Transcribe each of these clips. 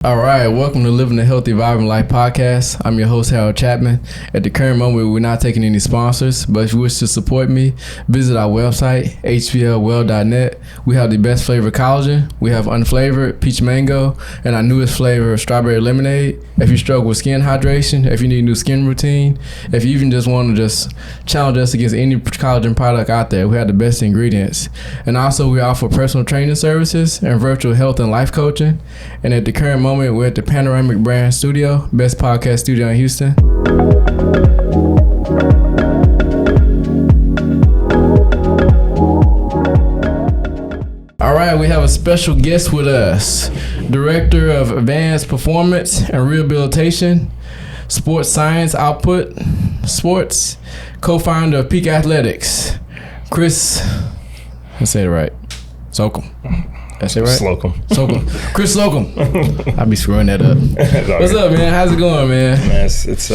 All right, welcome to Living a Healthy, Vibrant Life podcast. I'm your host, Harold Chapman. At the current moment, we're not taking any sponsors, but if you wish to support me, visit our website, hvlwell.net. We have the best flavor collagen. We have unflavored peach mango, and our newest flavor, strawberry lemonade. If you struggle with skin hydration, if you need a new skin routine, if you even just want to just challenge us against any collagen product out there, we have the best ingredients. And also, we offer personal training services and virtual health and life coaching. And at the current moment, we're at the Panoramic Brand Studio, best podcast studio in Houston. All right, we have a special guest with us, Director of Advanced Performance and Rehabilitation, Sports Science Output Sports, co-founder of Peak Athletics, Chris, let's say it right, Slocum. That's it, right? Slocum. Chris Slocum. I be screwing that up. What's up, man? How's it going, man? Man, it's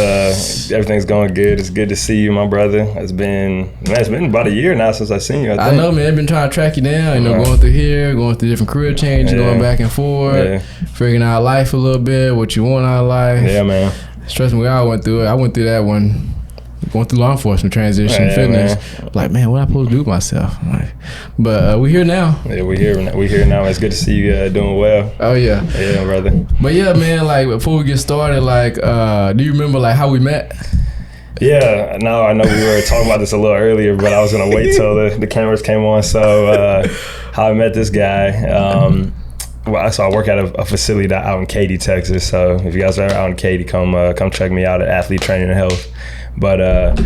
everything's going good. It's good to see you, my brother. It's been about a year now since I've seen you. I know, man. I've been trying to track you down. Going through here, going through different career changes, going back and forth, figuring out life a little bit, what you want out of life. Yeah, man. Trust me, we all went through it. I went through that one. Going through law enforcement transition, fitness. Man. Like, man, what am I supposed to do with myself? But we're here now. Yeah, we're here now. It's good to see you doing well. Oh, yeah. Yeah, brother. But, yeah, man, like, before we get started, like, do you remember, like, how we met? Yeah, no, I know we were talking about this a little earlier, but I was going to wait till the cameras came on. So, how I met this guy. So I work at a facility out in Katy, Texas. So if you guys are out in Katy, come check me out at Athlete Training and Health. But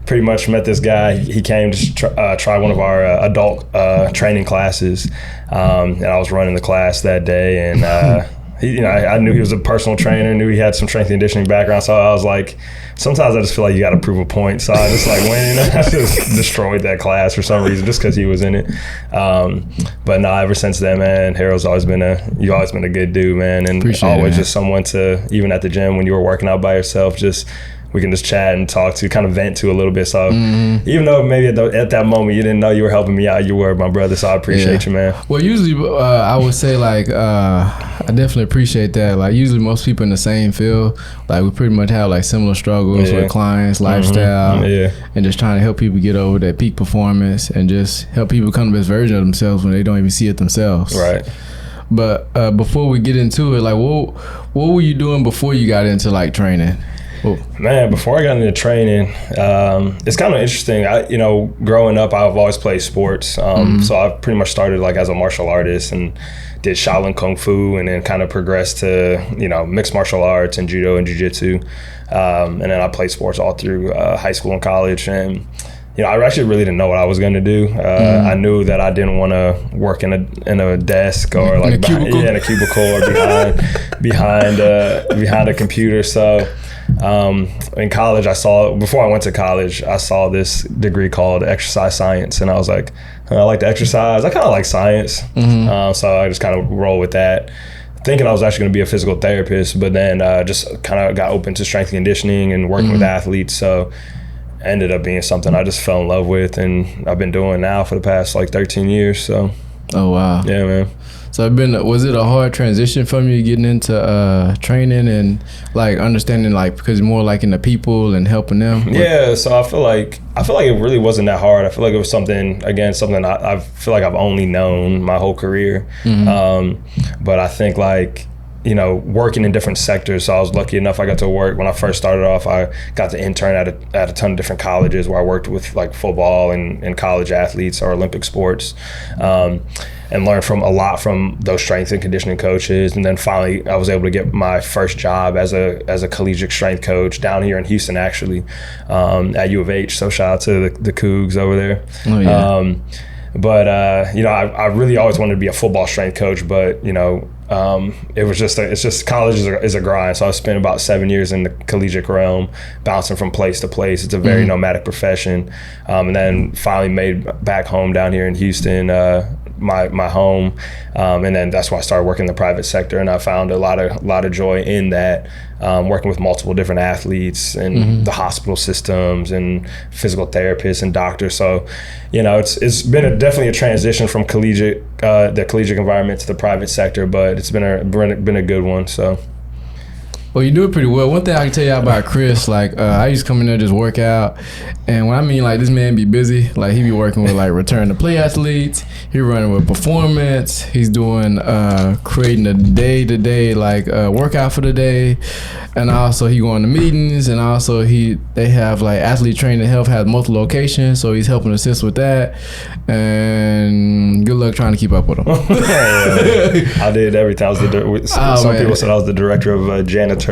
pretty much met this guy. He came to try one of our adult training classes, and I was running the class that day. And I knew he was a personal trainer, knew he had some strength and conditioning background. So I was like, sometimes I just feel like you got to prove a point. So I just I just destroyed that class for some reason, just because he was in it. But no, ever since then, man, Harold's you've always been a good dude, man, and Appreciate always it, just someone to, even at the gym when you were working out by yourself, we can just chat and talk to, kind of vent to a little bit. So even though maybe at that moment you didn't know you were helping me out, you were my brother. So I appreciate you, man. Well, usually I would say I definitely appreciate that. Like usually most people in the same field, like we pretty much have like similar struggles with clients, lifestyle, and just trying to help people get over that peak performance and just help people become the best version of themselves when they don't even see it themselves. Right. But before we get into it, like what were you doing before you got into like training? Ooh. Man, before I got into training, it's kind of interesting. Growing up, I've always played sports. So I pretty much started like as a martial artist and did Shaolin Kung Fu, and then kind of progressed to, mixed martial arts and judo and jiu-jitsu. And then I played sports all through high school and college. And, I actually really didn't know what I was going to do. I knew that I didn't want to work in a desk or like in a cubicle or behind a computer. So in college, before I went to college, I saw this degree called exercise science, and I was like, I like to exercise. I kind of like science, so I just kind of roll with that, thinking I was actually going to be a physical therapist, but then just kind of got open to strength and conditioning and working with athletes. So ended up being something I just fell in love with, and I've been doing now for the past like 13 years. So. Oh wow. Yeah, man. So was it a hard transition from you getting into training and like understanding, like, because you're more like in the people and helping them? Yeah, so I feel like it really wasn't that hard. I feel like it was something I feel like I've only known my whole career. But I think working in different sectors. So I was lucky enough I got to work when I first started off. I got to intern at a ton of different colleges where I worked with like football and college athletes or Olympic sports, and learned a lot from those strength and conditioning coaches. And then finally I was able to get my first job as a collegiate strength coach down here in Houston, actually, at U of H. So shout out to the Cougs over there. Oh, yeah. But I really always wanted to be a football strength coach, but it's just college is a grind. So I spent about 7 years in the collegiate realm, bouncing from place to place. It's a very nomadic profession, and then finally made back home down here in Houston, my home, and then that's why I started working in the private sector, and I found a lot of joy in that, working with multiple different athletes and the hospital systems and physical therapists and doctors. So, it's been definitely a transition from the collegiate environment to the private sector, but It's been a good one. So. Well, you do it pretty well. One thing I can tell you about Chris, like I used to come in there just work out, and when I mean like this man be busy, like he be working with like return to play athletes, he running with performance, he's doing creating a day-to-day like workout for the day, and also he going to meetings, and also they have like athlete training health has multiple locations, so he's helping assist with that, and good luck trying to keep up with him. I did everything. Some people said I was the director of janitorial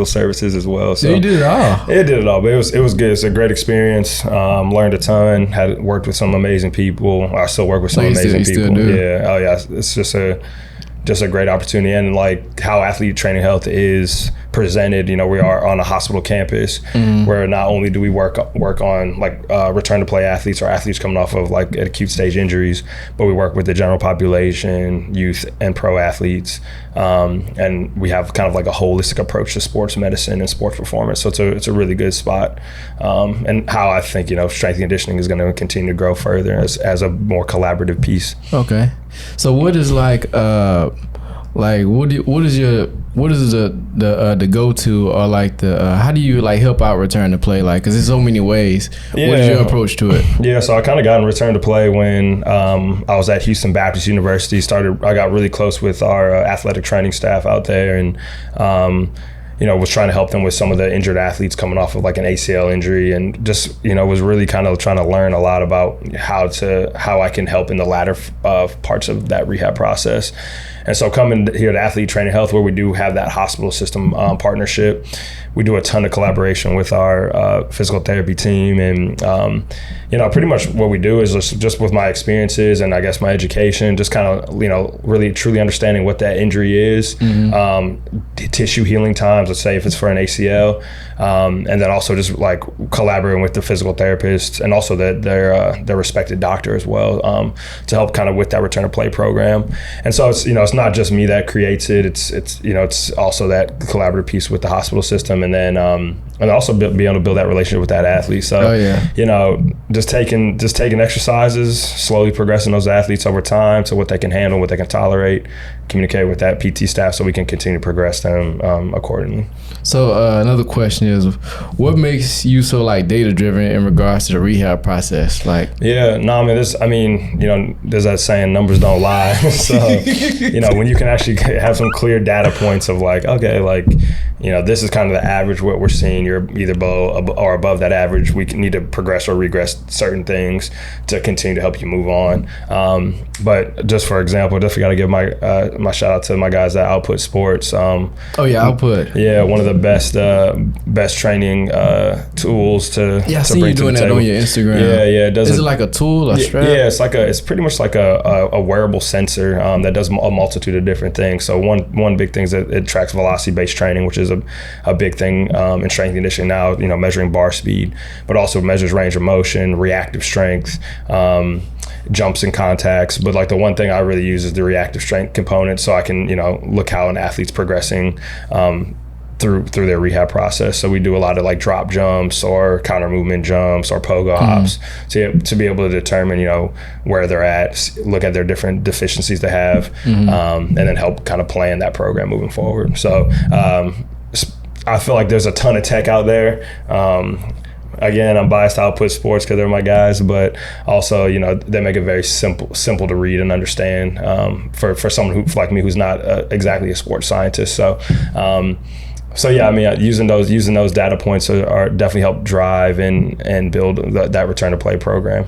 services as well. So you did it all. It did it all, but it was good. It's a great experience. Learned a ton. Had worked with some amazing people. I still work with some amazing people. Still do. Yeah. Oh yeah. It's just a great opportunity, and like how athlete training health is presented. You know, we are on a hospital campus where not only do we work on like return to play athletes or athletes coming off of like acute stage injuries, but we work with the general population, youth, and pro athletes, and we have kind of like a holistic approach to sports medicine and sports performance. So it's a really good spot, and how I think strength and conditioning is going to continue to grow further as a more collaborative piece. Okay, so what is like what is the go-to, or like the how do you like help out return to play, like because there's so many ways. Yeah. What is your approach to it? Yeah, so I kind of got in return to play when I was at Houston Baptist University. I got really close with our athletic training staff out there, and was trying to help them with some of the injured athletes coming off of like an ACL injury, and just was really kind of trying to learn a lot about how I can help in the latter parts of that rehab process. And so coming here to Athlete Training Health, where we do have that hospital system partnership, we do a ton of collaboration with our physical therapy team. And, pretty much what we do is just with my experiences and I guess my education, just kind of, really truly understanding what that injury is, tissue healing times, let's say if it's for an ACL, and then also just like collaborating with the physical therapists and also their respected doctor as well, to help kind of with that return to play program. And so it's not just me that creates it. It's also that collaborative piece with the hospital system, and then also be able to build that relationship with that athlete. So just taking exercises, slowly progressing those athletes over time to what they can handle, what they can tolerate, communicate with that PT staff so we can continue to progress them accordingly. So another question is, what makes you so like data driven in regards to the rehab process? Like, there's that saying, numbers don't lie. So when you can actually have some clear data points of like, okay, like this is kind of the average what we're seeing, you're either below or above that average, we need to progress or regress certain things to continue to help you move on. But just for example, definitely got to give my shout out to my guys at Output Sports. Output. Yeah, one of the best training tools to I see you doing that on your Instagram. Yeah. Is it like a tool, a strap? Yeah, it's pretty much like a wearable sensor that does a multitude of different things. So one big thing is that it tracks velocity-based training, which is a big thing in strength and conditioning now, measuring bar speed, but also measures range of motion, reactive strength, jumps and contacts. But like the one thing I really use is the reactive strength component, so I can look how an athlete's progressing through their rehab process. So we do a lot of like drop jumps or counter movement jumps or pogo hops to be able to determine where they're at, look at their different deficiencies they have, and then help kind of plan that program moving forward. So I feel like there's a ton of tech out there. Again, I'm biased to Output Sports because they're my guys, but also, they make it very simple to read and understand for someone like me who's not exactly a sports scientist. So using those data points are definitely help drive and build that return to play program.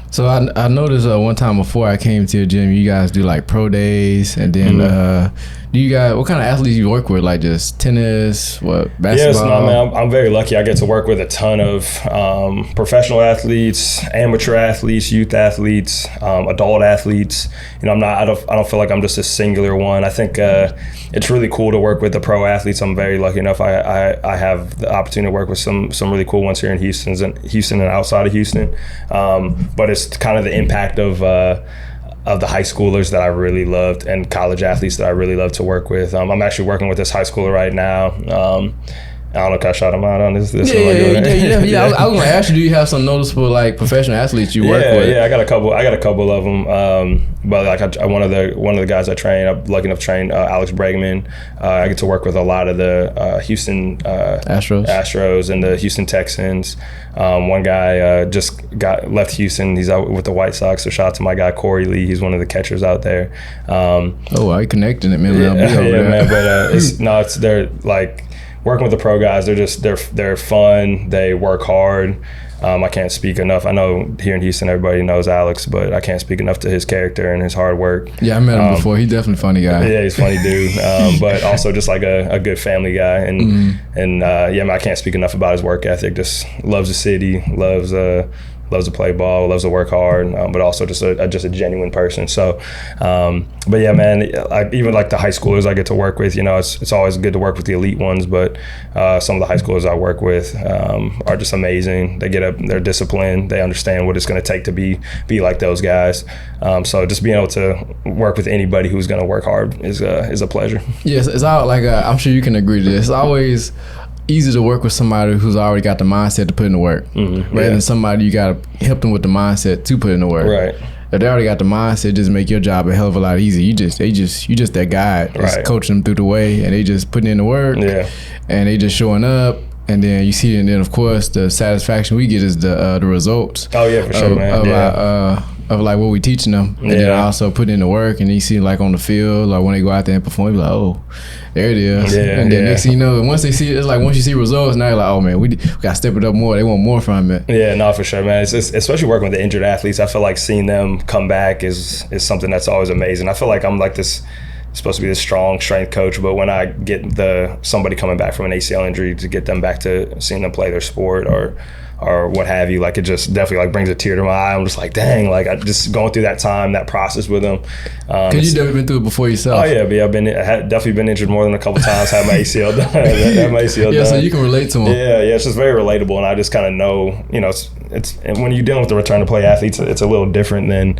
So I noticed one time before I came to your gym, you guys do like pro days, and then do you guys, what kind of athletes you work with? Like just tennis, basketball? Yes, I'm very lucky. I get to work with a ton of professional athletes, amateur athletes, youth athletes, adult athletes. I don't feel like I'm just a singular one. I think it's really cool to work with the pro athletes. I'm very lucky enough. I have the opportunity to work with some really cool ones here in Houston and outside of Houston. But it's kind of the impact of the high schoolers that I really loved and college athletes that I really love to work with. I'm actually working with this high schooler right now. I don't know if I shot him out on this. Yeah. I was gonna ask you, do you have some noticeable like professional athletes you work with? Yeah, I got a couple of them. But like one of the guys I train, I'm lucky enough to train Alex Bregman. I get to work with a lot of the Houston Astros and the Houston Texans. One guy just left Houston. He's out with the White Sox. So shout out to my guy Corey Lee. He's one of the catchers out there. I connecting it, man. Man. But they're like working with the pro guys. They're fun. They work hard. I can't speak enough. I know here in Houston everybody knows Alex, but I can't speak enough to his character and his hard work. Yeah, I met him before. He's definitely a funny guy. Yeah, he's a funny dude, but also just like a good family guy. And man, I can't speak enough about his work ethic. Just loves the city, loves to play ball, loves to work hard, but also just a genuine person. So, but yeah, man, even like the high schoolers I get to work with, it's always good to work with the elite ones, but some of the high schoolers I work with are just amazing. They're disciplined. They understand what it's going to take to be like those guys. So just being able to work with anybody who's going to work hard is a pleasure. Yes, it's all like I'm sure you can agree to this. It's always easy to work with somebody who's already got the mindset to put in the work, rather than somebody you got to help them with the mindset to put in the work. Right. If they already got the mindset, just make your job a hell of a lot easier. You just that guy, just coaching them through the way, and they just putting in the work, and they just showing up. And then you see, and then of course the satisfaction we get is the results. Oh yeah, for sure, man. Of like what we teaching them, and then also putting in the work, and you see like on the field, like when they go out there and perform, you be like, oh, there it is. And then next thing you know, once they see it, it's like once you see results, now you're like, oh man, we got to step it up more. They want more from it. Yeah, no, for sure, man. It's especially working with the injured athletes. I feel like seeing them come back is something that's always amazing. I feel like I'm like this. Supposed to be this strong strength coach, but when I get somebody coming back from an ACL injury to get them back to seeing them play their sport or what have you, like it just definitely like brings a tear to my eye. I'm just like, dang, like I just going through that process with them. Cause you've never been through it before yourself. Oh yeah, but I had definitely been injured more than a couple times. Had my ACL done. Yeah, so you can relate to them. Yeah, it's just very relatable, and I just kind of know, it's and when you're dealing with the return to play athletes, it's a little different than.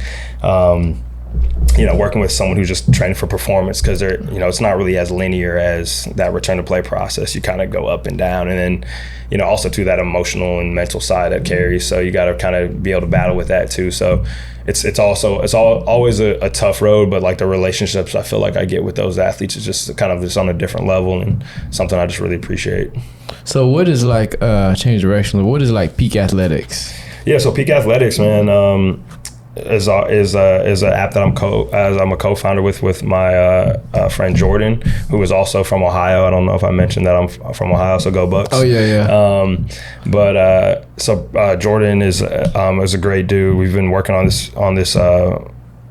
Working with someone who's just training for performance, because they're, it's not really as linear as that return to play process. You kind of go up and down, and then, also to that emotional and mental side that carries. So you got to kind of be able to battle with that too. So it's always a tough road, but like the relationships I feel like I get with those athletes is just kind of just on a different level, and something I just really appreciate. So what is like change direction? What is like peak athletics? Yeah, so peak athletics, man. Is an app that I'm a co-founder with my friend Jordan, who is also from Ohio. I don't know if I mentioned that I'm from Ohio, so go Bucks. Oh yeah. So Jordan is a great dude. We've been working on this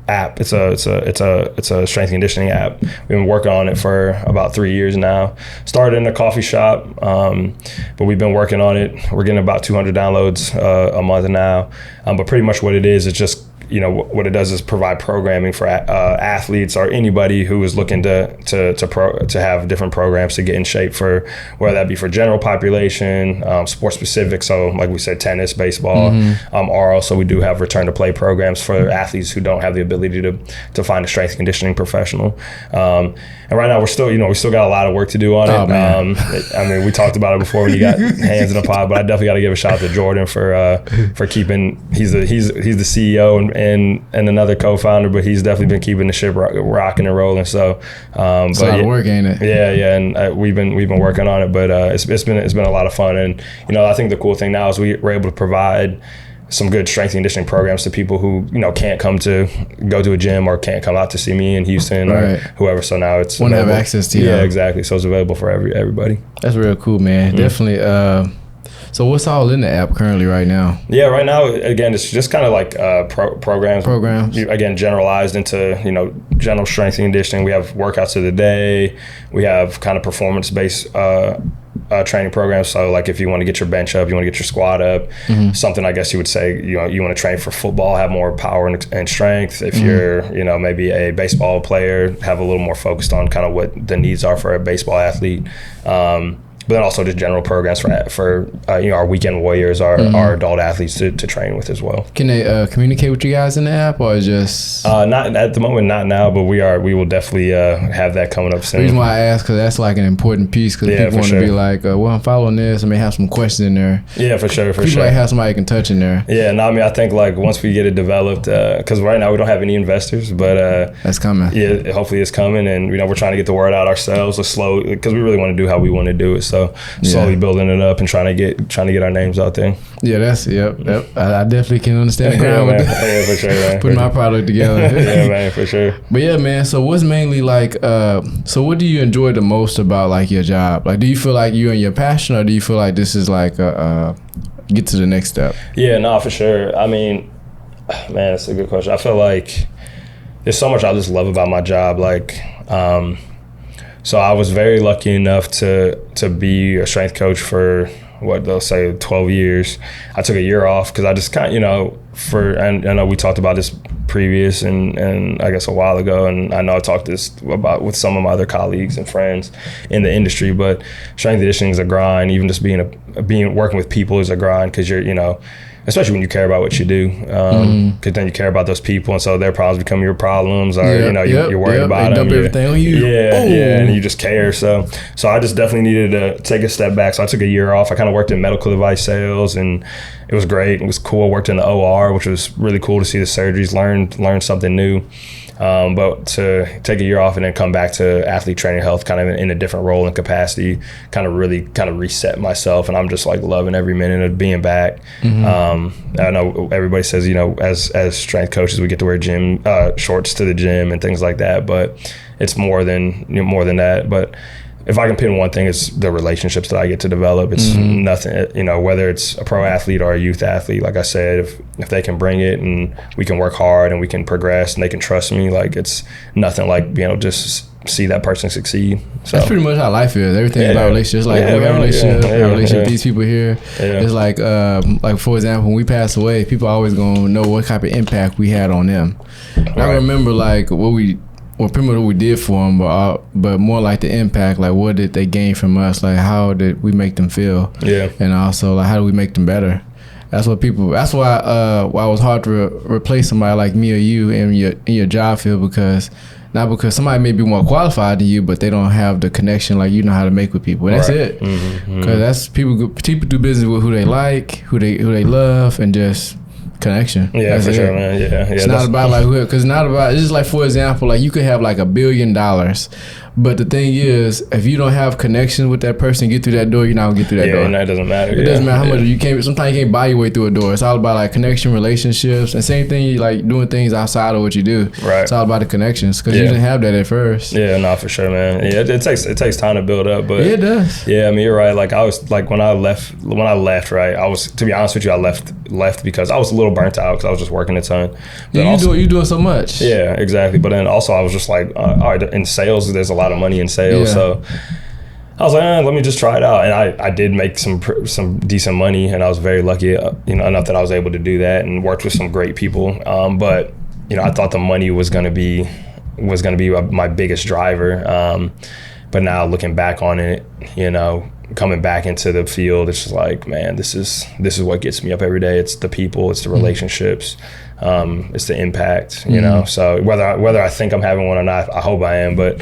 app. It's a strength and conditioning app. We've been working on it for about 3 years now. Started in a coffee shop, but we've been working on it. We're getting about 200 downloads a month now. But pretty much what it is, it's just what it does is provide programming for athletes or anybody who is looking to have different programs to get in shape, for whether that be for general population, sport specific. So like we said, tennis, baseball, or also we do have return to play programs for athletes who don't have the ability to find a strength conditioning professional. And right now we still got a lot of work to do on it. I mean, we talked about it before when you got hands in the pot, but I definitely got to give a shout out to Jordan for keeping. He's the CEO and another co-founder, but he's definitely been keeping the ship rocking and rolling. So, it's a lot of work, ain't it? Yeah, and we've been working on it, but it's been a lot of fun. And I think the cool thing now is we're able to provide some good strength and conditioning programs to people who can't go to a gym or can't come out to see me in Houston or whoever. So now it's want to have access to you. Yeah, exactly. So it's available for everybody. That's real cool, man. Definitely. So what's all in the app currently right now? Yeah, right now, again, it's just kind of like programs. Again, generalized into, general strength and conditioning. We have workouts of the day. We have kind of performance-based training programs. So like if you want to get your bench up, you want to get your squat up, something I guess you would say, you want to train for football, have more power and strength. If you're, maybe a baseball player, have a little more focused on kind of what the needs are for a baseball athlete. but then also just general programs for our weekend warriors, our adult athletes to train with as well. Can they communicate with you guys in the app, or just not at the moment, not now, but we will definitely have that coming up soon. The reason why I ask, because that's like an important piece, because people want to be like, well, I'm following this, I may have some questions in there. Yeah, for sure. People like have somebody can touch in there. Yeah, no, I mean, I think like once we get it developed, because right now we don't have any investors, but that's coming. Yeah, hopefully it's coming, and we're trying to get the word out ourselves, slow, because we really want to do how we want to do it. So slowly building it up and trying to get our names out there. Yeah, that's yep. I definitely can understand the ground with that. Yeah, for sure, man. Putting my product together. Yeah, man, for sure. But yeah, man. So what's mainly like? So what do you enjoy the most about like your job? Like, do you feel like you're in your passion, or do you feel like this is like get to the next step? Yeah, no, for sure. I mean, man, that's a good question. I feel like there's so much I just love about my job. Like, so I was very lucky enough to be a strength coach for what they'll say 12 years. I took a year off because I just kind of, and I know we talked about this previous and I guess a while ago, and I know I talked this about with some of my other colleagues and friends in the industry, but strength and conditioning is a grind. Even just working with people is a grind, because you're, especially when you care about what you do, because then you care about those people, and so their problems become your problems, or you're worried about them. Dump everything on you. Yeah, and you just care. So I just definitely needed to take a step back. So I took a year off. I kind of worked in medical device sales, and it was great. It was cool. I worked in the OR, which was really cool to see the surgeries, learn something new. But to take a year off and then come back to athlete training health, kind of in a different role and capacity, kind of reset myself, and I'm just like loving every minute of being back. I know everybody says, as strength coaches, we get to wear gym shorts to the gym and things like that, but it's more than that. But if I can pin one thing, it's the relationships that I get to develop. It's nothing, whether it's a pro athlete or a youth athlete. Like I said, if they can bring it and we can work hard and we can progress and they can trust me, like it's nothing like being able to just see that person succeed. So that's pretty much how life is. Everything about relationships, like we have relationship. These people here, it's like for example, when we pass away, people are always gonna know what type of impact we had on them. Right. I remember like pretty much what we did for them, but more like the impact, like what did they gain from us, like how did we make them feel, and also like how do we make them better. That's why it was hard to replace somebody like me or you in your job field, because somebody may be more qualified than you, but they don't have the connection like you know how to make with people, and that's it. Because that's people do business with who they like, who they love, and just connection. Yeah, that's for sure, man. Yeah. It's not about like who, because it's just like, for example, like you could have like $1 billion, but the thing is, if you don't have connection with that person, get through that door, you're not gonna get through that door. And that doesn't matter. It doesn't matter how much you can't. Sometimes you can't buy your way through a door. It's all about like connection, relationships, and same thing. Like doing things outside of what you do. Right. It's all about the connections, because you didn't have that at first. Yeah, no, for sure, man. Yeah, it takes time to build up, but it does. Yeah, I mean, you're right. Like I was like when I left, right. I was, to be honest with you, I left because I was a little burnt out because I was just working a ton. But you doing so much. Yeah, exactly. But then also I was just like, all right, in sales, there's a lot of money in sales. So I was like, let me just try it out. And I did make some decent money, and I was very lucky, enough that I was able to do that and worked with some great people. But, I thought the money was going to be my biggest driver. But now looking back on it, coming back into the field, it's just like, man, this is what gets me up every day. It's the people, it's the relationships, it's the impact, So whether I think I'm having one or not, I hope I am, but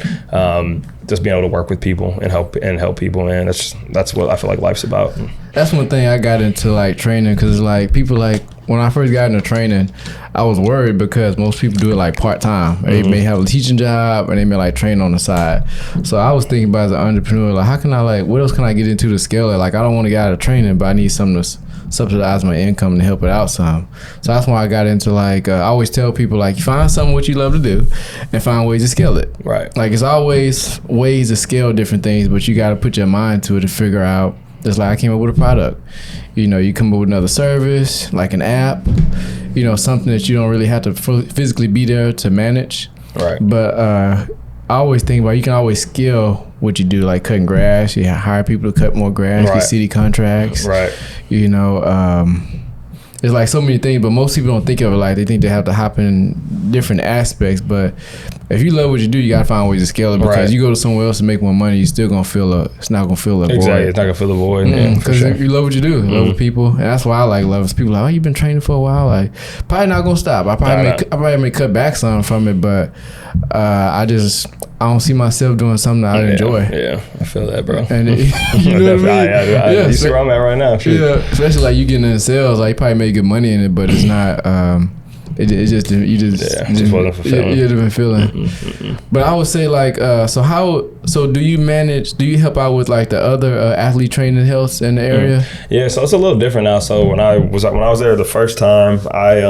just being able to work with people and help people, man, that's what I feel like life's about. That's one thing I got into like training, because like people, like when I first got into training, I was worried because most people do it like part-time. They may have a teaching job, and they may like train on the side. So I was thinking about as an entrepreneur, like how can I what else can I get into to scale it? Like I don't want to get out of training, but I need something to subsidize my income to help it out some. So that's why I got into I always tell people, like, you find something what you love to do and find ways to scale it. Right. Like it's always ways to scale different things, but you got to put your mind to it to figure out. Just like I came up with a product. You come up with another service, like an app, something that you don't really have to physically be there to manage. Right. But I always think about, you can always scale what you do, like cutting grass. You hire people to cut more grass, get city contracts. Right. it's like so many things, but most people don't think of it like they think they have to hop in different aspects. But if you love what you do, you gotta find ways to scale it, because you go to somewhere else and make more money, you still gonna feel it's not gonna feel a void. Exactly, it's not gonna feel a void. Because you love what you do, love with people, and that's why I like love. People like, oh, you've been training for a while, like probably not gonna stop. I probably may cut back some from it, but I don't see myself doing something that I enjoy. Yeah, I feel that, bro. And you know what I mean? You see where I'm at right now. Sure. Yeah, especially like you getting into sales, like you probably make good money in it, but it's not. It just wasn't fulfilling. You didn't feel it. But I would say like, so do you help out with like the other athlete training health in the area? Yeah, so it's a little different now. So when I was there the first time, I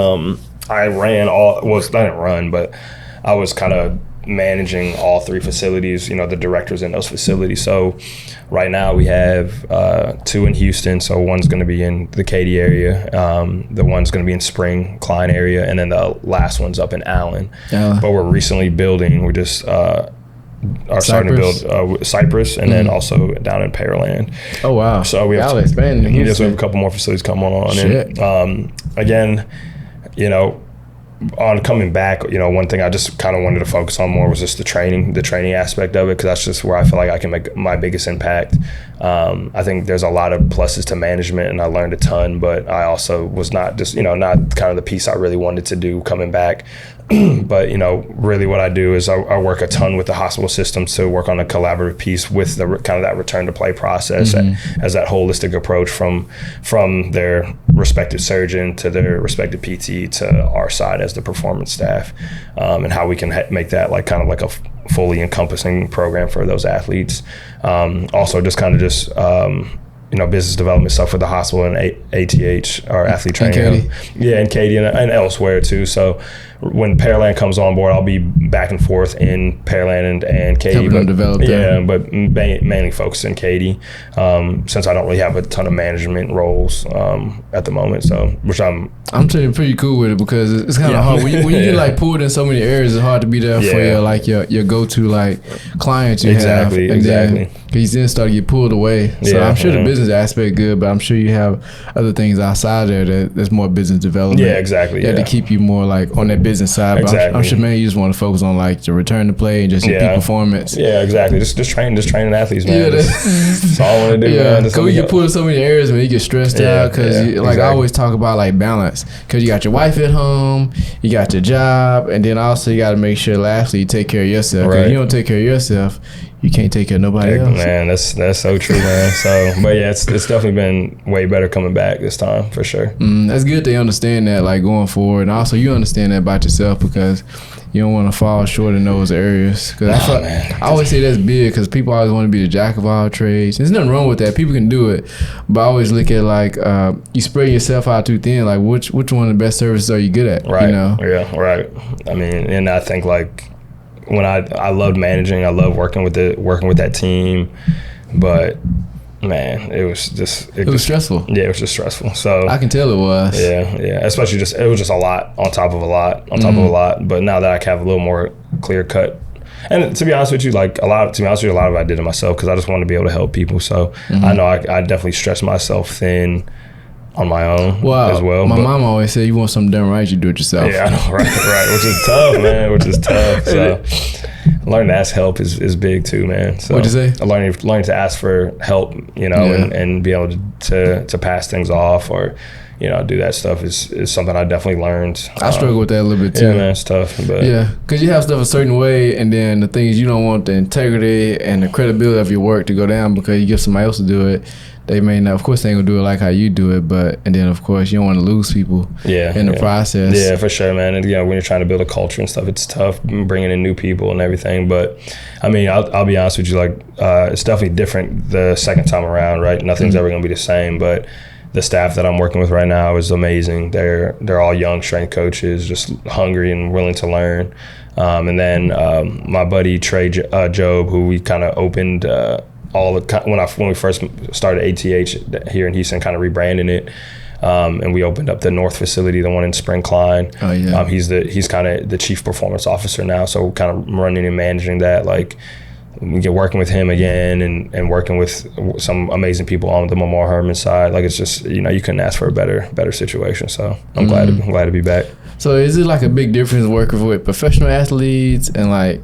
ran I didn't run, but I was kind of managing all 3 facilities, the directors in those facilities. So right now we have 2 in Houston. So one's going to be in the Katy area. The one's going to be in Spring, Klein area. And then the last one's up in Allen. But we're recently building. We just are starting to build Cypress, and then also down in Pearland. Oh, wow. So we have expanding. We have a couple more facilities coming on. Shit. And again, on coming back, one thing I just kind of wanted to focus on more was just the training aspect of it, because that's just where I feel like I can make my biggest impact. I think there's a lot of pluses to management, and I learned a ton, but I also was not just, not kind of the piece I really wanted to do coming back. But, really what I do is I work a ton with the hospital systems to work on a collaborative piece with the kind of that return to play process, as that holistic approach from their respective surgeon to their respective PT to our side as the performance staff, and how we can make that like kind of like a fully encompassing program for those athletes. Also just business development stuff with the hospital and ATH, or athlete training. In Katy and elsewhere too. So when Pearland comes on board, I'll be back and forth in Pearland and Katy. Helping them develop but mainly focused in Katy, since I don't really have a ton of management roles at the moment. So, which I'm pretty cool with it, because it's kind of hard when you get like pulled in so many areas. It's hard to be there for your go-to like clients you have. Exactly. Because you then start to get pulled away. So I'm sure the business aspect good, but I'm sure you have other things outside there that's more business development. Yeah, exactly. To keep you more like on that business side. But I'm sure, man, you just want to focus on like the return to play and just your peak performance. Yeah, exactly. Just training athletes, man. That's all I want to do, man. Because we get pulled in so many areas, man, you get stressed out. Because I always talk about like balance. Because you got your wife at home, you got your job, and then also you got to make sure lastly you take care of yourself. Because if you don't take care of yourself, you can't take care of nobody else. Man, that's so true, man. So, but yeah, it's definitely been way better coming back this time, for sure. That's good they understand that, like, going forward. And also, you understand that about yourself, because you don't want to fall short in those areas. Because I always say that's big, because people always want to be the jack of all trades. There's nothing wrong with that. People can do it. But I always look at, like, you spread yourself out too thin. Like, which one of the best services are you good at? Right. Yeah, right. I mean, and I think, like, when I loved managing, I loved working with that team, but man, it was stressful. Yeah, it was just stressful. So I can tell it was. Yeah. Especially it was just a lot on top of a lot of a lot. But now that I have a little more clear cut, and to be honest with you, a lot of it I did it myself, because I just wanted to be able to help people. So I know I definitely stretched myself thin on my own as well. My mom always said, you want something done right, you do it yourself. Yeah, I know, right, which is tough, man, So learning to ask help is big too, man. So what'd you say? Learning to ask for help, and be able to pass things off, or do that stuff is something I definitely learned. I struggle with that a little bit too. Yeah, man, it's tough. But because you have stuff a certain way, and then the thing is, you don't want the integrity and the credibility of your work to go down because you give somebody else to do it. They may not, of course, they ain't gonna do it like how you do it, and then of course you don't want to lose people in the process. Yeah, for sure, man. And when you're trying to build a culture and stuff, it's tough bringing in new people and everything. But I mean, I'll be honest with you, like it's definitely different the second time around, right? Nothing's ever gonna be the same, but the staff that I'm working with right now is amazing. They're all young strength coaches, just hungry and willing to learn. And then my buddy Trey Job, who we kind of opened when we first started ATH here in Houston, kind of rebranding it, and we opened up the North facility, the one in Spring Klein. Oh yeah. He's kind of the chief performance officer now, so kind of running and managing that. Like, working with him again and working with some amazing people on the Lamar Herman side. Like, it's just, you couldn't ask for a better situation. So I'm glad to be back. So is it like a big difference working with professional athletes and like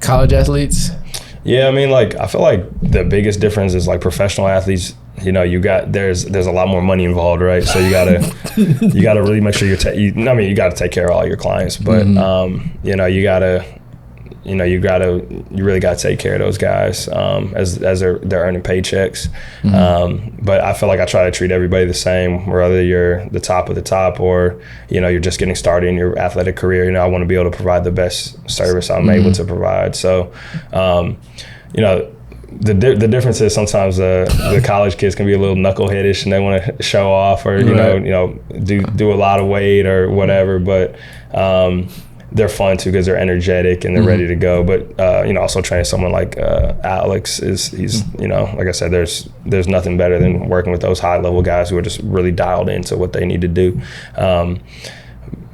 college athletes? Yeah, I mean, like, I feel like the biggest difference is like professional athletes. There's a lot more money involved, right? So you gotta really make sure you gotta take care of all your clients, but you really gotta take care of those guys as they're earning paychecks. But I feel like I try to treat everybody the same, whether you're the top of the top or you're just getting started in your athletic career. I want to be able to provide the best service I'm able to provide. So the difference is sometimes the college kids can be a little knuckleheadish and they want to show off or do a lot of weight or whatever, but they're fun too because they're energetic and they're ready to go. But also training someone like Alex he's like I said, there's nothing better than working with those high level guys who are just really dialed into what they need to do.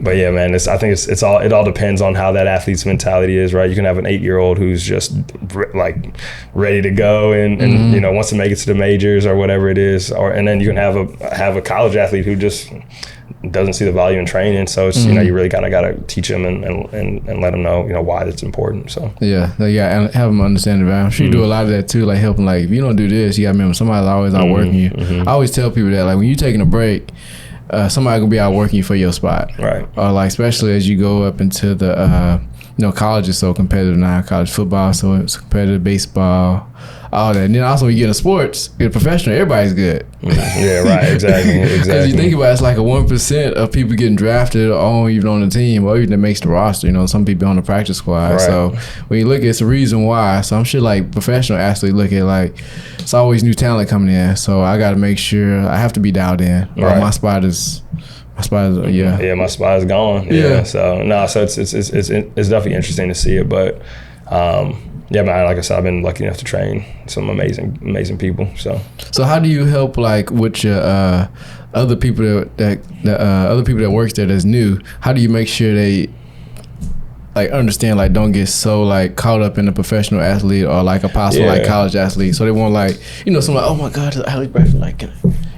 But yeah, man, I think it all depends on how that athlete's mentality is, right? You can have an 8-year-old who's just like ready to go and wants to make it to the majors or whatever it is, and then you can have a college athlete who just doesn't see the value in training. So it's you really kind of got to teach them and let them know why that's important. So yeah, have them understand the value. I'm sure you do a lot of that too, like helping. Like if you don't do this, you got to remember somebody's always outworking you. I always tell people that like when you're taking a break, somebody gonna be outworking you for your spot, right? Like especially as you go up into the college is so competitive now. College football, so it's competitive, baseball, all that. And then also when you get in sports, you're a professional, everybody's good. Yeah, right, exactly. Because you think about it, it's like a 1% of people getting drafted or even on the team or even that makes the roster. Some people on the practice squad. Right. So when you look at it's a reason why. So I'm sure like professional athletes look at like it's always new talent coming in. So I got to make sure I have to be dialed in. Right. My spot is my spot is gone. Yeah. So it's definitely interesting to see it, but yeah, man. Like I said, I've been lucky enough to train some amazing people. So how do you help like with your other people that works there that's new? How do you make sure they like understand, like don't get so like caught up in a professional athlete or like a possible like college athlete, so they won't like somebody, oh my God, the athlete Bradford, like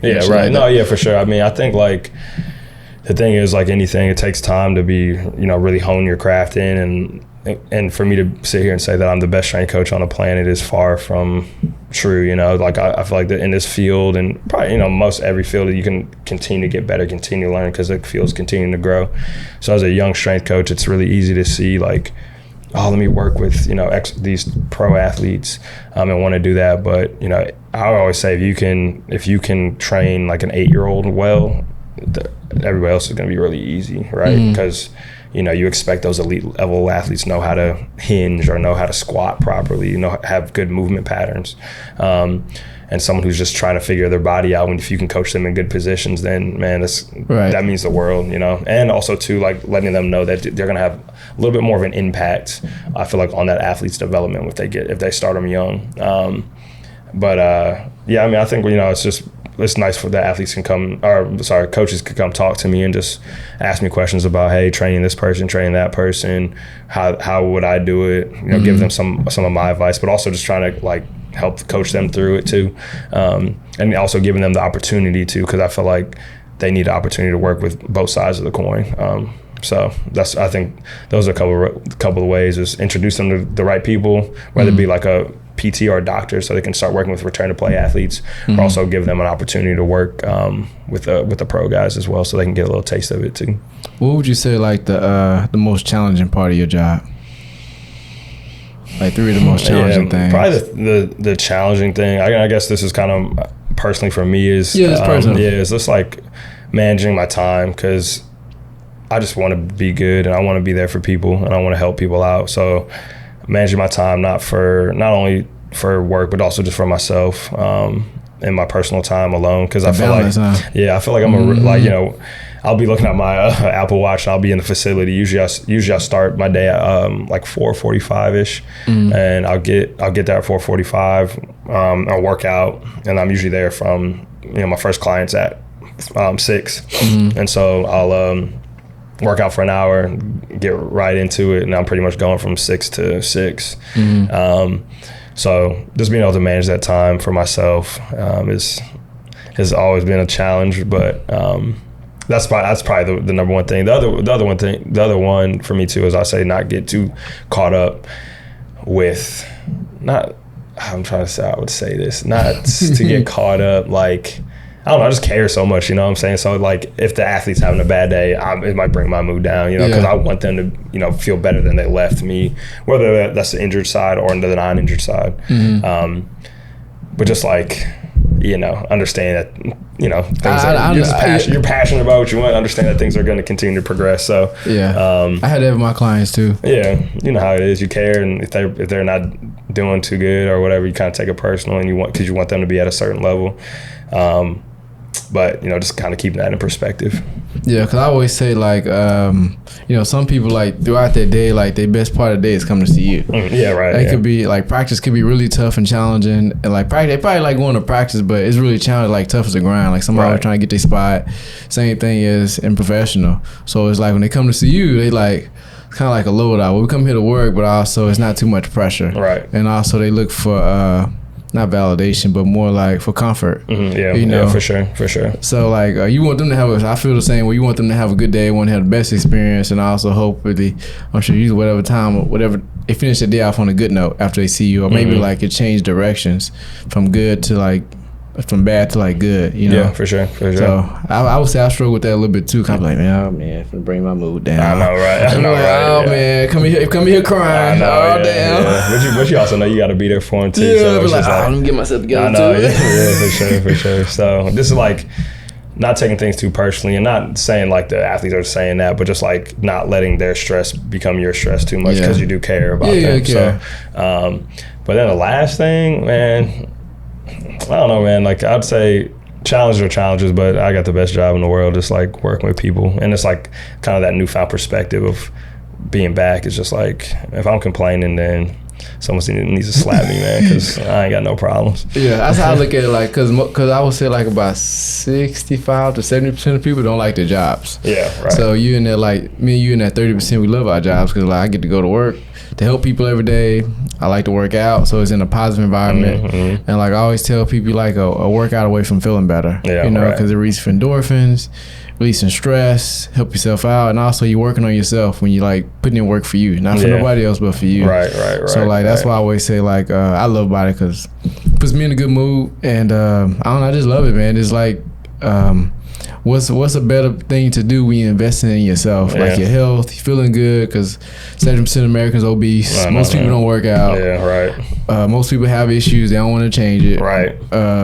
yeah, right. Like no, yeah, for sure. I mean, I think like the thing is like anything, it takes time to be really hone your craft in, and for me to sit here and say that I'm the best strength coach on the planet is far from true. Like I feel like that in this field and probably most every field you can continue to get better, continue to learn because the field's continuing to grow. So as a young strength coach, it's really easy to see like, oh, let me work with these pro athletes and want to do that. But I always say if you can train like an 8-year-old well, everybody else is going to be really easy, right? Because you expect those elite level athletes know how to hinge or know how to squat properly, have good movement patterns. And someone who's just trying to figure their body out, and if you can coach them in good positions, then man, that means the world, And also too, like letting them know that they're gonna have a little bit more of an impact, I feel like, on that athlete's development if they start them young. Yeah, I mean, I think it's nice for the athletes coaches could come talk to me and just ask me questions about, hey, training this person, training that person, how would I do it? Give them some of my advice, but also just trying to like help coach them through it too, and also giving them the opportunity to, because I feel like they need the opportunity to work with both sides of the coin. So I think those are a couple of ways, is introduce them to the right people, whether it be like a PT or a doctor, so they can start working with return to play athletes, or also give them an opportunity to work with the pro guys as well, so they can get a little taste of it too. What would you say like the most challenging part of your job? Like 3 of the most challenging things. Probably the challenging thing, I guess this is kind of personally for me, is it's just like managing my time, because I just want to be good and I want to be there for people and I want to help people out. So managing my time, not only for work, but also just for myself and my personal time alone. Because I feel like I'm I'll be looking at my Apple Watch and I'll be in the facility. Usually I start my day at like 4:45 ish, and I'll get there at 4:45. I'll work out, and I'm usually there from my first client's at 6, and so I'll work out for an hour, get right into it, and I'm pretty much going from 6 to 6. So just being able to manage that time for myself has always been a challenge, but that's probably the number one thing. The other one for me too is I say not get too caught up with not to get caught up like. I don't know, I just care so much, you know what I'm saying? So, like, if the athlete's having a bad day, it might bring my mood down, you know, because I want them to, you know, feel better than they left me, whether that's the injured side or the non-injured side. But just, like, you know, understand that, you know, things you're passionate about what you want, understand that things are going to continue to progress. So, I had that with my clients, too. Yeah, you know how it is. You care, and if they're not doing too good or whatever, you kind of take it personal, and because you want them to be at a certain level. But, you know, just kind of keeping that in perspective. Yeah, because I always say, like, you know, some people, like, throughout their day, like, their best part of the day is coming to see you. Yeah, right. It could be, like, practice could be really tough and challenging. And, like, they probably like going to practice, but it's really challenging, like, tough as a grind. Like, somebody trying to get their spot. Same thing as in professional. So it's like when they come to see you, they, like, kind of like a load out. Well, we come here to work, but also it's not too much pressure. Right. And also they look for not validation, but more like for comfort. Yeah, you know? Yeah, for sure. So like you want them to have I feel the same way. You want them to have a good day, want to have the best experience, and also hopefully, I'm sure you whatever they finish the day off on a good note after they see you, or maybe like it changed directions from bad to like good, you know? Yeah, for sure. So I would say I struggle with that a little bit too. Kind of like, man, it's gonna bring my mood down. I know, right? Man, come here crying. Damn. Yeah. But you also know you got to be there for him too. Yeah, so but like, let me get myself together. I know, for sure. So this is like not taking things too personally, and not saying like the athletes are saying that, but just like not letting their stress become your stress too much because you do care about them. So, but then the last thing, man. I don't know, man. Like, I'd say challenges are challenges, but I got the best job in the world, just like working with people. And it's like kind of that newfound perspective of being back. It's just like, if I'm complaining, then someone needs to slap me, man, because I ain't got no problems. Yeah, that's how I look at it. Like, because I would say like about 65 to 70% of people don't like their jobs. Yeah, right. So you in there, like me and you in that 30%, we love our jobs because like I get to go to work to help people every day. I like to work out, so it's in a positive environment. And like I always tell people, like a workout away from feeling better. Yeah, you know, because it releases endorphins, releasing stress, help yourself out, and also you're working on yourself when you like putting in work for you, not for nobody else but for you. Right. So like that's why I always say like I love body because it puts me in a good mood, and I don't know, I just love it, man. It's like what's a better thing to do when you're investing in yourself, like your health, you're feeling good, because 70% of Americans obese. Most people don't work out. Yeah, right. Most people have issues, they don't want to change it. Right.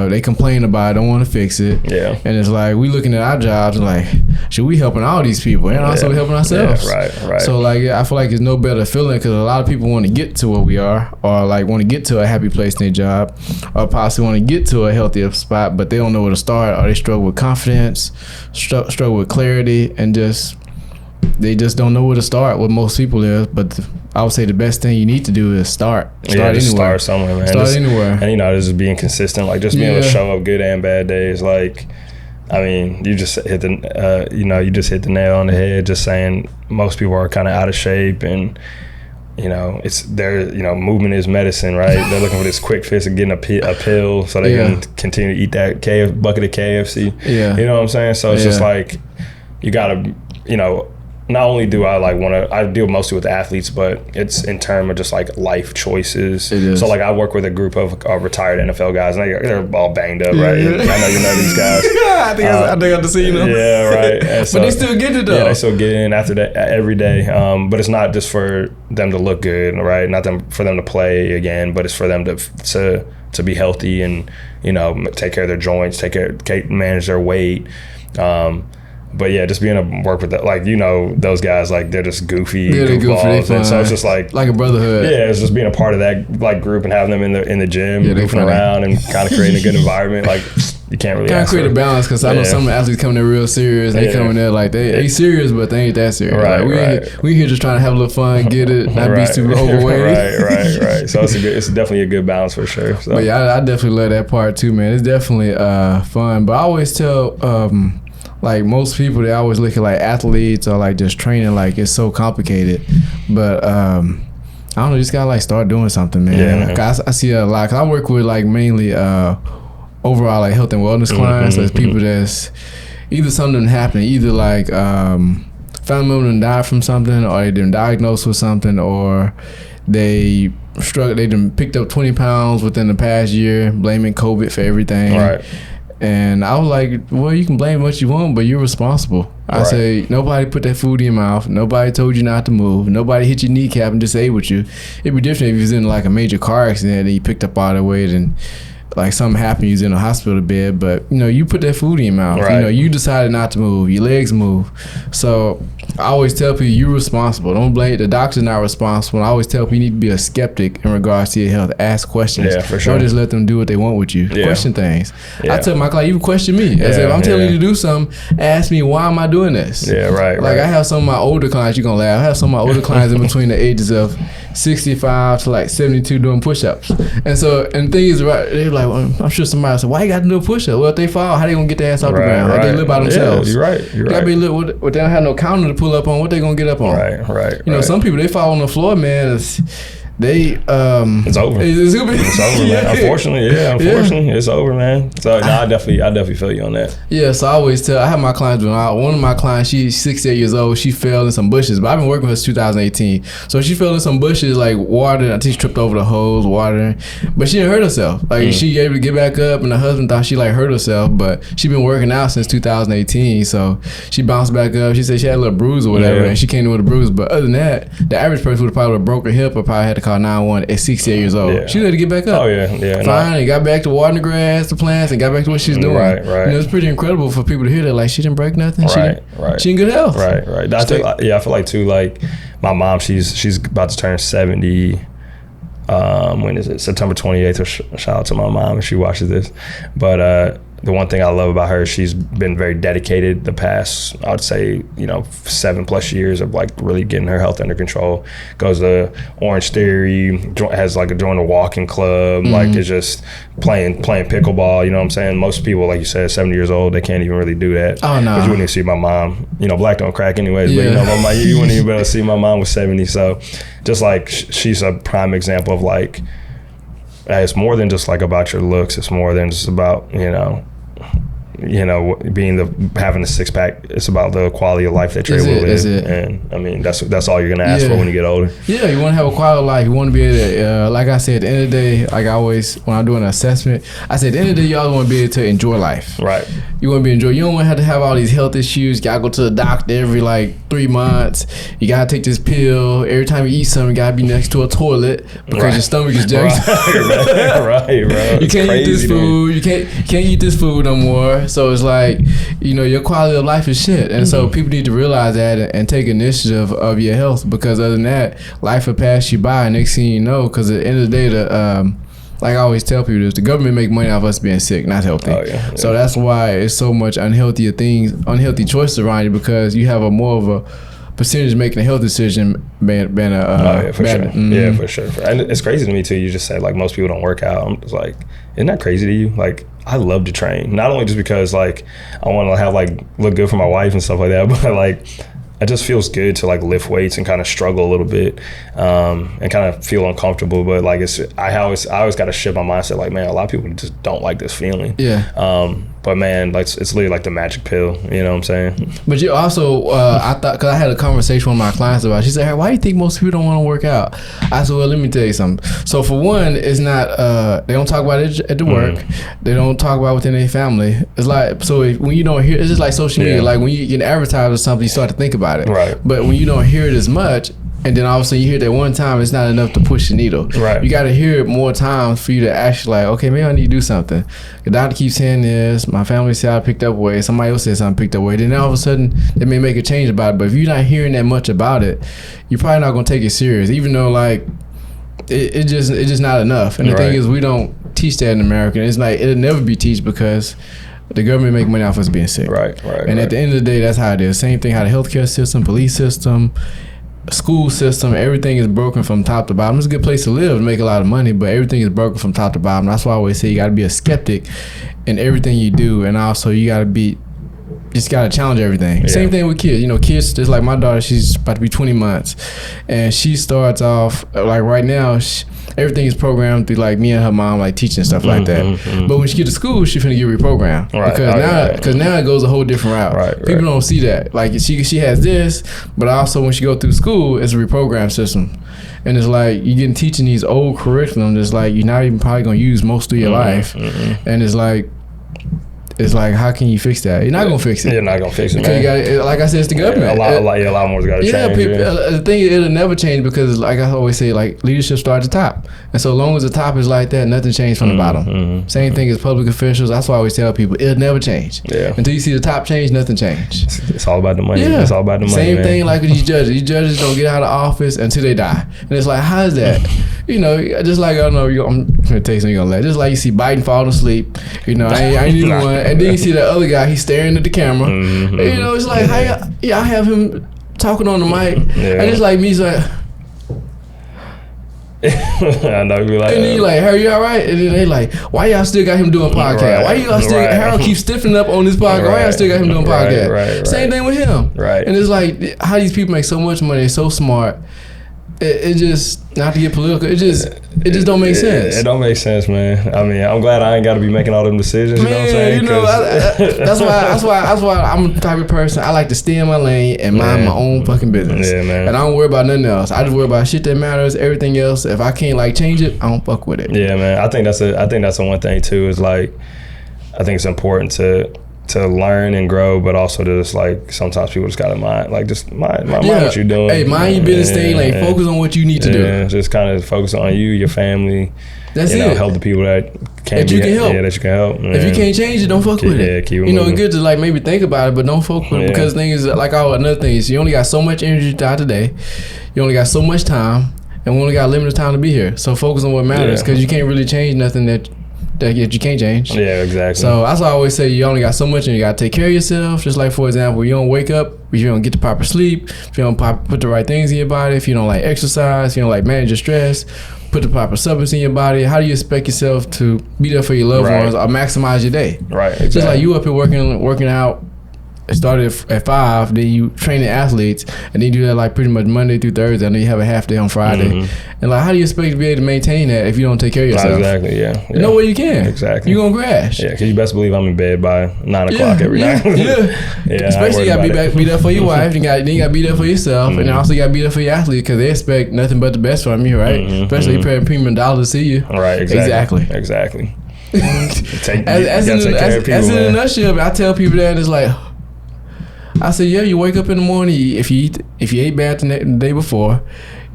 They complain about it, don't want to fix it. Yeah. And it's like we looking at our jobs and like, should we helping all these people and also helping ourselves? Yeah, right. So like I feel like it's no better feeling, because a lot of people want to get to where we are, or like want to get to a happy place in their job, or possibly want to get to a healthier spot, but they don't know where to start, or they struggle with confidence, struggle with clarity, and they just don't know where to start. What most people is, but I would say the best thing you need to do is start anywhere. Start somewhere, man. Start anywhere. And you know, just being consistent, like just being able to show up good and bad days. Like, I mean, you just hit the nail on the head. Just saying, most people are kind of out of shape, and you know, movement is medicine, right? They're looking for this quick fix of getting a pill so they can continue to eat that bucket of KFC. Yeah. You know what I'm saying? So it's just like, you gotta, you know, not only do I like I deal mostly with athletes, but it's in terms of just like life choices. So like I work with a group of retired NFL guys, and they're all banged up, right? And I know you know these guys. I think I got to see them. Yeah, right. So, but they still get it though. Yeah, they still get in after that every day. But it's not just for them to look good, right? Not for them to play again, but it's for them to be healthy and, you know, take care of their joints, manage their weight. But yeah, just being able to work with that, like, you know, those guys, like, they're just goofy, goofballs, and so it's just like a brotherhood. Yeah, it's just being a part of that like group and having them in the gym, goofing around and kind of creating a good environment. Like, you can't really create a balance, because I know some athletes come there real serious. They come in there like they serious, but they ain't that serious. Right, like, we here just trying to have a little fun, get it, not be super overweight. Right. So it's definitely a good balance for sure. So. But yeah, I definitely love that part too, man. It's definitely fun. But I always tell like most people, they always look at like athletes or like just training like it's so complicated, but I don't know, you just gotta like start doing something, man. Yeah, man. 'Cause I see a lot. 'Cause I work with like mainly overall like health and wellness clients. So it's people that's either something happened, either like family member done died from something, or they been diagnosed with something, or they done picked up 20 pounds within the past year, blaming COVID for everything. Right. And I was like, well, you can blame what you want, but you're responsible. I say, nobody put that food in your mouth. Nobody told you not to move. Nobody hit your kneecap and disabled you. It'd be different if you was in like a major car accident and you picked up all the weight and like something happened, you was in a hospital bed. But, you know, you put that food in your mouth. Right. You know, you decided not to move. Your legs move. So I always tell people you're responsible. Don't blame the doctor's not responsible. I always tell people you need to be a skeptic in regards to your health. Ask questions. Yeah, for sure. Don't just let them do what they want with you. Yeah. Question things. Yeah. I tell my client, you question me. I say, if I'm telling you to do something, ask me, why am I doing this? Yeah, right. Like I have some of my older clients, you're gonna laugh. I have some of my older clients in between the ages of 65 to like 72 doing push-ups. And the thing is, right, they're like, well, I'm sure somebody said, why you got to do a push-up? Well, if they fall, how they gonna get their ass off the ground? Like they live by themselves. Yeah, you're right. You're They gotta right. be little, they don't have no counter to pull up on. What they gonna get up on? Right. You know, some people, they fall on the floor, man. It's over. It's over, man. Unfortunately, it's over, man. So no, I definitely feel you on that. Yeah, so I always tell, I have my clients doing, one of my clients, she's 68 years old, she fell in some bushes, but I've been working with her since 2018. So she fell in some bushes, like water, I think she tripped over the hose, watering, but she didn't hurt herself. Like she able to get back up, and her husband thought she like hurt herself, but she been working out since 2018, so she bounced back up. She said she had a little bruise or whatever, and she came in with a bruise, but other than that, the average person would probably have broke her hip or probably had to call 911 at 68 years old. Yeah. She had to get back up. Oh yeah. Fine, and got back to watering the grass, the plants, and got back to what she's doing. Right. You know, it's pretty incredible for people to hear that. Like, she didn't break nothing. Right. She in good health. Right. I feel like too. Like my mom, she's about to turn 70. When is it? September 28th. Shout out to my mom if she watches this. But the one thing I love about her, she's been very dedicated the past, I would say, 7+ years of like really getting her health under control. Goes to Orange Theory, has like joined a walking club, like is just playing pickleball. You know what I'm saying? Most people, like you said, 70 years old, they can't even really do that. Oh no! But you wouldn't even see my mom. Black don't crack anyways. Yeah. But you wouldn't even be able to see my mom was 70. So just like she's a prime example of like, it's more than just like about your looks. It's more than just about having a six pack. It's about the quality of life that you're able to live. And I mean that's all you're gonna ask for when you get older. Yeah, you want to have a quality of life. You want to be able to, like I said, at the end of the day, like I always when I'm doing an assessment, I said at the end of the day, you always want to be able to enjoy life. Right. You want to be enjoy. You don't want to have all these health issues. You gotta go to the doctor every like 3 months. You gotta take this pill every time you eat something. You gotta be next to a toilet because your stomach is jacked. Right, bro. You can't eat this food. You can't eat this food no more. So it's like, your quality of life is shit. And so people need to realize that and take initiative of your health, because other than that, life will pass you by. And next thing you know, because at the end of the day, like I always tell people this, the government make money off us being sick, not healthy. Oh, yeah. So that's why it's so much unhealthy choices around you, because you have a more of a percentage making a health decision than a for sure. Yeah, for sure. And it's crazy to me too. You just said like most people don't work out. I'm just like, isn't that crazy to you? Like, I love to train, not only just because like I want to have like look good for my wife and stuff like that, but like it just feels good to like lift weights and kind of struggle a little bit and kind of feel uncomfortable. But like I always got to shift my mindset. Like, man, a lot of people just don't like this feeling. Yeah. But man, like it's literally like the magic pill. You know what I'm saying? But you also, I thought, because I had a conversation with my clients about it. She said, hey, why do you think most people don't want to work out? I said, well, let me tell you something. So for one, it's not, they don't talk about it at the work. They don't talk about it within their family. It's like, so when you don't hear, it's just like social media. Like when you get advertised or something, you start to think about it. Right. But when you don't hear it as much, and then all of a sudden you hear it that one time, it's not enough to push the needle. Right. You got to hear it more times for you to actually like, okay, maybe I need to do something. The doctor keeps saying this. My family said I picked up weight. Somebody else said something picked up weight. Then all of a sudden they may make a change about it. But if you're not hearing that much about it, you're probably not gonna take it serious. Even though like it's just not enough. And the thing is, we don't teach that in America. It's like it'll never be taught because the government make money off us being sick. Right. And at the end of the day, that's how it is. Same thing how the healthcare system, police system, school system, everything is broken from top to bottom. It's a good place to live and make a lot of money, but everything is broken from top to bottom. That's why I always say you got to be a skeptic in everything you do, and also you got to be just gotta challenge everything. Same thing with kids. You know, kids, just like my daughter, she's about to be 20 months, and she starts off like right now. Everything is programmed through like me and her mom, like teaching stuff like that. But when she get to school, she finna get reprogrammed because now it goes a whole different route. People don't see that. Like she has this, but also when she go through school, it's a reprogram system, and it's like you getting teaching these old curriculum that's like you're not even probably gonna use most of your life, and it's like, how can you fix that? You're not gonna fix it. You're not gonna fix it, man. You gotta, like I said, it's the government. A lot more's gotta change. The thing is, it'll never change because, like I always say, like leadership starts at the top, and so long as the top is like that, nothing changes from the bottom. Same thing as public officials. That's why I always tell people it'll never change. Until you see the top change, nothing changes. It's all about the money. It's all about the money. Same thing like with these judges. These judges don't get out of office until they die, and it's like, how is that? You know, just like I don't know. I'm gonna tell you something you're gonna laugh. Just like you see Biden falling asleep. You know, I ain't even one. And then you see that other guy, he's staring at the camera. You know, it's like, I have him talking on the mic, and it's like me, he's like, I know, you like, and then you like, Harry, you all right? And then they like, why y'all still got him doing podcast? Why y'all still Harold keeps stiffening up on this podcast? Why y'all still got him doing podcast? Same thing with him. And it's like, how these people make so much money, they're so smart. It just, not to get political, it just don't make sense. It don't make sense, man. I mean, I'm glad I ain't got to be making all them decisions. Man, you know what I'm saying? You know, that's why I'm the type of person, I like to stay in my lane and mind my own fucking business. Yeah, man. And I don't worry about nothing else. I just worry about shit that matters. Everything else, if I can't like change it, I don't fuck with it. Yeah, man. I think that's the one thing too. Is like, I think it's important to learn and grow, but also to just like sometimes people just gotta mind what you're doing. Hey, mind your business, stay like focus on what you need to do. Just kind of focus on you, your family. That's it. Help the people that you can help. Yeah, that you can help. If you can't change it, don't fuck with it. Keep it you know, moving. it's good to like maybe think about it, but don't fuck with it because the thing is like another thing is you only got so much energy throughout the day. You only got so much time, and we only got limited time to be here. So focus on what matters because you can't really change nothing that you can't change. Yeah, exactly. So that's why I always say you only got so much and you got to take care of yourself. Just like, for example, you don't wake up, if you don't get the proper sleep, if you don't put the right things in your body, if you don't like exercise, if you don't like manage your stress, put the proper supplements in your body, how do you expect yourself to be there for your loved ones or maximize your day? Right, exactly. Just like you up here working out. It started at 5, then you train the athletes, and then you do that like pretty much Monday through Thursday, and then you have a half day on Friday. And like, how do you expect to be able to maintain that if you don't take care of yourself? Exactly, yeah. No way you can. Exactly. You're gonna crash. Yeah, because you best believe I'm in bed by 9 o'clock every night. Especially you gotta be there for your wife, then you gotta be there for yourself, and then also you gotta be there for your athlete because they expect nothing but the best from you, right? Especially you paying premium dollars to see you. Right, exactly. As in a nutshell, I tell people that, and it's like, I said, you wake up in the morning, if you ate bad the day before,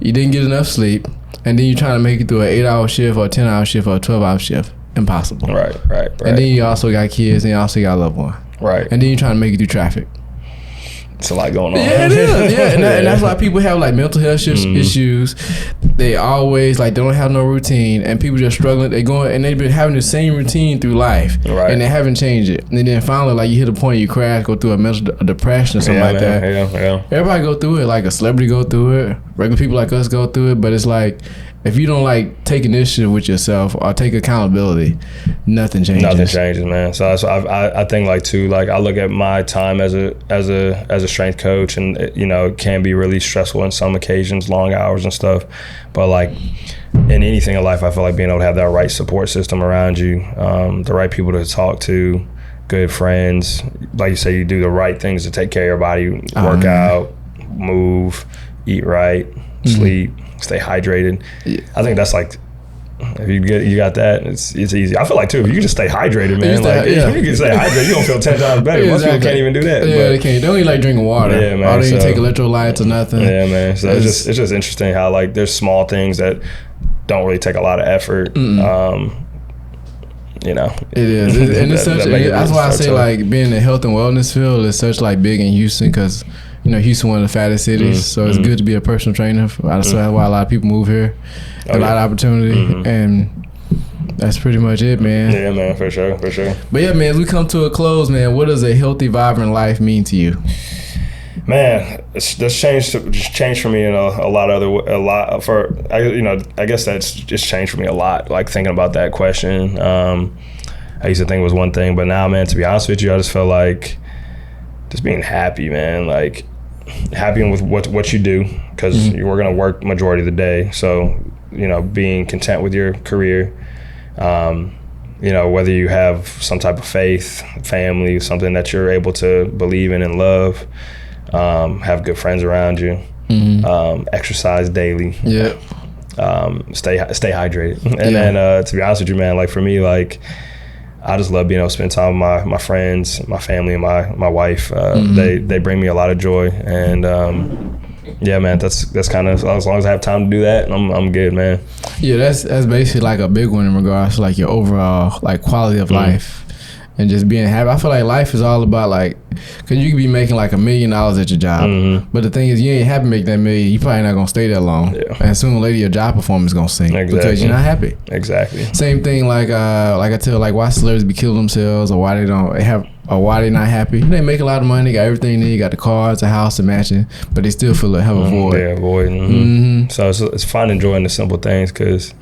you didn't get enough sleep, and then you're trying to make it through an 8-hour shift or a 10-hour shift or a 12-hour shift. Impossible. Right. And then you also got kids and you also got a loved one. Right. And then you're trying to make it through traffic. It's a lot going on. Yeah, it is. Yeah, and that's why people have like mental health issues. They always like they don't have no routine, and people just struggling. They going and they've been having the same routine through life, and they haven't changed it. And then finally, like you hit a point, you crash, go through a mental depression or something that. Yeah. Everybody go through it. Like a celebrity go through it. Regular people like us go through it. But it's like, if you don't like take initiative with yourself or take accountability, nothing changes. Nothing changes, man. So I think like too, like I look at my time as a strength coach, and it can be really stressful on some occasions, long hours and stuff. But like in anything in life, I feel like being able to have that right support system around you, the right people to talk to, good friends, like you say, you do the right things to take care of your body, work out, move, eat right, sleep, stay hydrated. I think that's like, if you got that, it's easy. I feel like too, if you just stay hydrated, man, if you can stay hydrated, you don't feel 10 times better. Most people can't even do that. Yeah, they can't. They don't even like drinking water. Yeah, man. Or they even take electrolytes or nothing. Yeah, man. So it's just interesting how like there's small things that don't really take a lot of effort. It is, and it's such. That's why I say like being in the health and wellness field is such like big in Houston because Houston one of the fattest cities, so it's good to be a personal trainer. That's why a lot of people move here. A lot of opportunity, and that's pretty much it, man. Yeah, man, for sure. But yeah, man, as we come to a close, man, what does a healthy, vibrant life mean to you? Man, that's changed for me in I guess that's just changed for me a lot. Like thinking about that question, I used to think it was one thing, but now, man, to be honest with you, I just feel like just being happy, man. Like happy with what you do, because you're going to work majority of the day. So, you know, being content with your career, you know, whether you have some type of faith, family, something that you're able to believe in and love, have good friends around you, exercise daily. Yeah. Stay hydrated. And then to be honest with you, man, like for me, like I just love being able to spend time with my friends, my family, and my wife. They bring me a lot of joy, and yeah, man, that's kind of, as long as I have time to do that, I'm good, man. Yeah, that's basically like a big one in regards to like your overall like quality of life. And just being happy. I feel like life is all about like, cause you could be making like $1 million at your job, but the thing is, you ain't happy making that million. You probably not gonna stay that long, and sooner or later your job performance is gonna sink because you're not happy. Exactly. Same thing like I tell like why celebrities be killing themselves or why they don't have or why they not happy. They make a lot of money, got everything they need, got the cars, the house, the mansion, but they still feel like have a void. Yeah, void. So it's fun enjoying the simple things, cause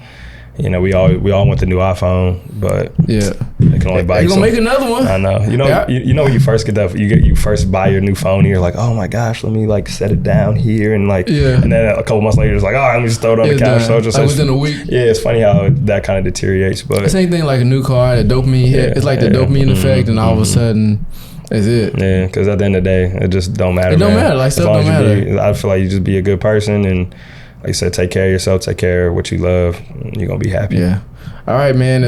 you know, we all want the new iPhone, but yeah, they can only buy. You're gonna make another one. I know. You know, you know when you first get that, you first buy your new phone, and you're like, oh my gosh, let me like set it down here, and like, and then a couple months later, it's like, all right, let me just throw it on the couch. So just like within a week. Yeah, it's funny how that kind of deteriorates. But same thing like a new car, the dopamine hit. It's like the dopamine effect, and all of a sudden. That's it. Yeah, because at the end of the day, it just don't matter. It don't matter. Like stuff don't matter. I feel like you just be a good person, and like you said, take care of yourself, take care of what you love, and you're gonna be happy. Yeah. All right, man.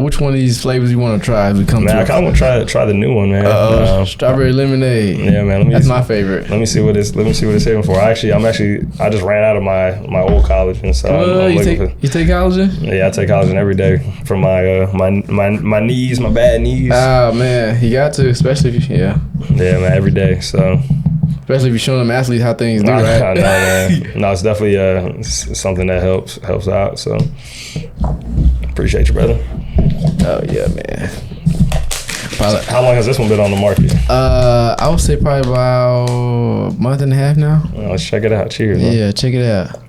Which one of these flavors you want to try as we come man, I kind of want to try the new one, man. Strawberry lemonade. Yeah, man. That's my favorite. Let me see what it's hitting for. I just ran out of my old college, and so you take collagen? Yeah, I take collagen every day for my knees, my bad knees. Oh man, you got to, especially if yeah, man, every day. So. Especially if you're showing them athletes how things do, right? No, man. No, it's definitely something that helps out. So appreciate you, brother. Oh yeah, man. How long has this one been on the market? I would say probably about a month and a half now. Well, let's check it out. Cheers. Yeah, man. Check it out.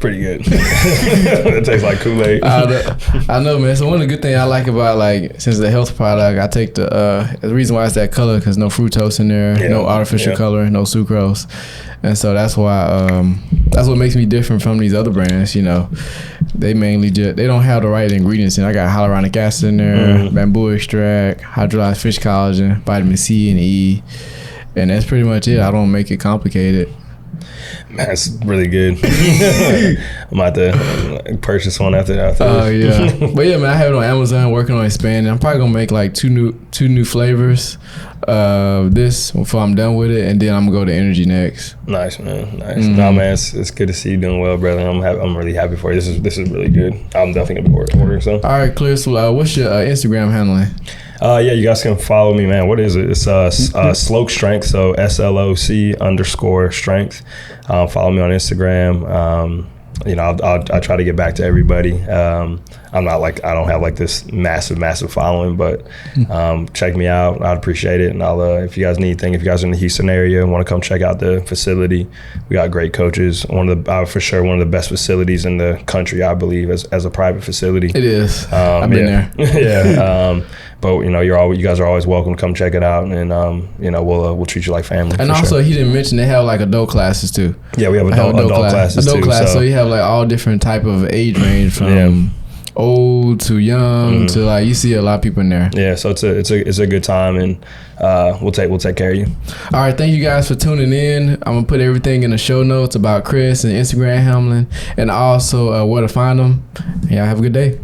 Pretty good. It tastes like Kool-Aid. I know, man. So one of the good things I like about like since the health product, I take the reason why it's that color because no fructose in there, no artificial color, no sucrose, and so that's why that's what makes me different from these other brands. You know, they mainly they don't have the right ingredients in. I got hyaluronic acid in there, bamboo extract, hydrolyzed fish collagen, vitamin C and E, and that's pretty much it. I don't make it complicated. Man, it's really good. I'm about to purchase one after that. Oh yeah, but yeah, man, I have it on Amazon, working on expanding. I'm probably gonna make like two new flavors of this before I'm done with it, and then I'm gonna go to energy next. Nice, man. Nice. No, man, it's good to see you doing well, brother. I'm really happy for you. This is really good. I'm definitely gonna be ordering some. All right, clear. So, what's your Instagram handling? Yeah, you guys can follow me, man. What is it? It's Sloc Strength, so SLOC_strength. Follow me on Instagram. You know, I'll try to get back to everybody. I'm not like, I don't have like this massive following, but check me out. I'd appreciate it. And I'll if you guys need anything, if you guys are in the Houston area and want to come check out the facility, we got great coaches. For sure one of the best facilities in the country, I believe, as a private facility. It is. I've been there. Yeah. But you know, you guys are always welcome to come check it out, and you know, we'll treat you like family. And also, he didn't mention they have like adult classes too. Yeah, we have adult classes too. So you have like all different type of age range from old to young to like, you see a lot of people in there. Yeah, so it's a good time, and we'll take care of you. All right, thank you guys for tuning in. I'm gonna put everything in the show notes about Chris and Instagram handling, and also where to find them. Yeah, have a good day.